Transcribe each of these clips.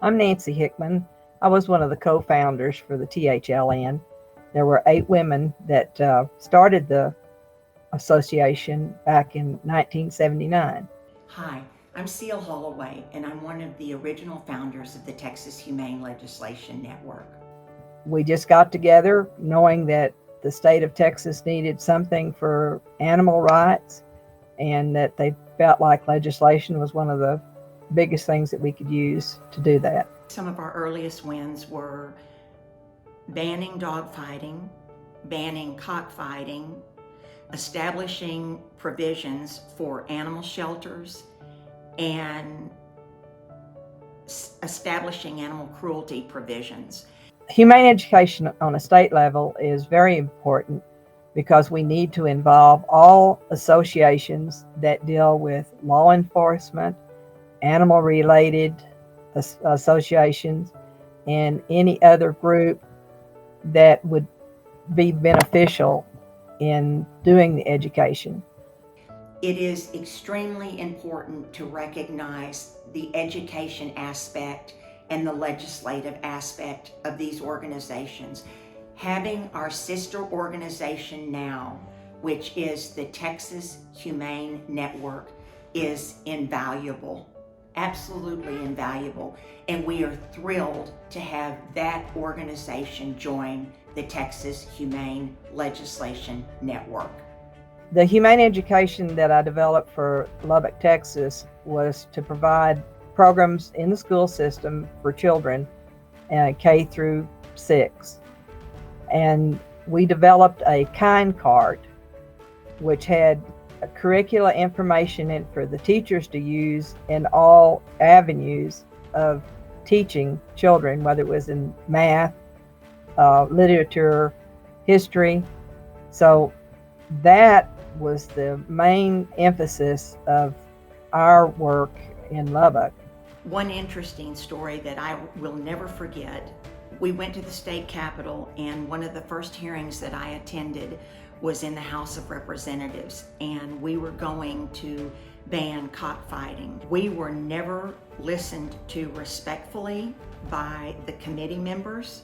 I'm Nancy Hickman. I was one of the co-founders for the THLN. There were 8 women that started the association back in 1979. Hi, I'm Cile Holloway, and I'm one of the original founders of the Texas Humane Legislation Network. We just got together knowing that the state of Texas needed something for animal rights and that they felt like legislation was one of the biggest things that we could use to do that. Some of our earliest wins were banning dogfighting, banning cockfighting, establishing provisions for animal shelters, and establishing animal cruelty provisions. Humane education on a state level is very important because we need to involve all associations that deal with law enforcement, animal-related associations, and any other group that would be beneficial in doing the education. It is extremely important to recognize the education aspect and the legislative aspect of these organizations. Having our sister organization now, which is the Texas Humane Network, is invaluable, absolutely invaluable. And we are thrilled to have that organization join the Texas Humane Legislation Network. The humane education that I developed for Lubbock, Texas was to provide programs in the school system for children K through 6. And we developed a kind card which had curricula information in for the teachers to use in all avenues of teaching children, whether it was in math, literature, history. So that was the main emphasis of our work in Lubbock. One interesting story that I will never forget, we went to the state capitol, and one of the first hearings that I attended was in the House of Representatives, and we were going to ban cockfighting. We were never listened to respectfully by the committee members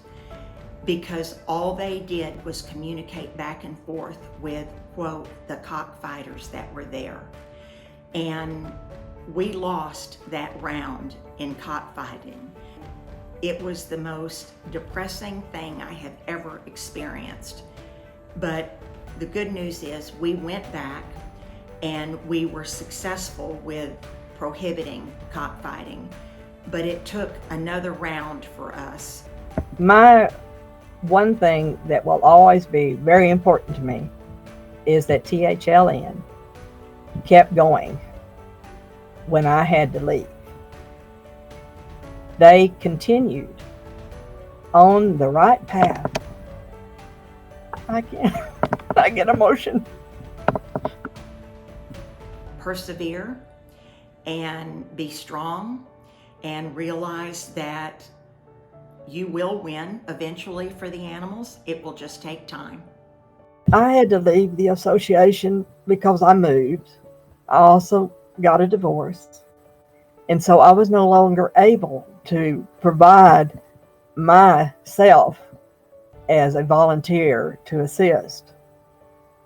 because all they did was communicate back and forth with, quote, the cockfighters that were there. And we lost that round in cockfighting. It was the most depressing thing I have ever experienced. But the good news is we went back and we were successful with prohibiting cockfighting, but it took another round for us. My one thing that will always be very important to me is that THLN kept going when I had to leave. They continued on the right path. I get emotion. Persevere and be strong and realize that you will win eventually for the animals. It will just take time. I had to leave the association because I moved. I also got a divorce. And so I was no longer able to provide myself as a volunteer to assist.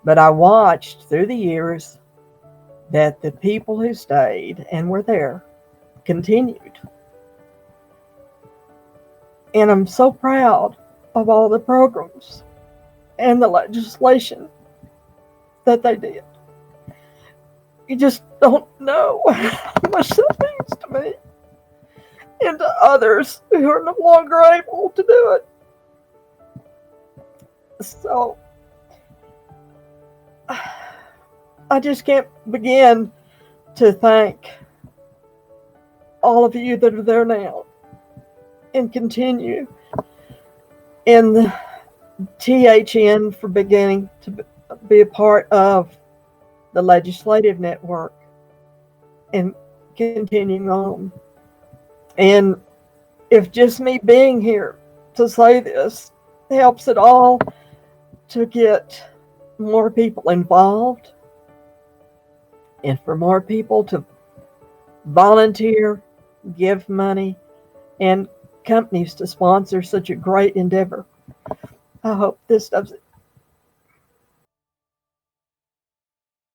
But I watched through the years that the people who stayed and were there continued. And I'm so proud of all the programs and the legislation that they did. You just don't know how much that means to me and to others who are no longer able to do it. So I just can't begin to thank all of you that are there now and continue, in the THN for beginning to be a part of the legislative network and continuing on. And if just me being here to say this helps at all to get more people involved and for more people to volunteer, give money, and companies to sponsor such a great endeavor. I hope this doesn't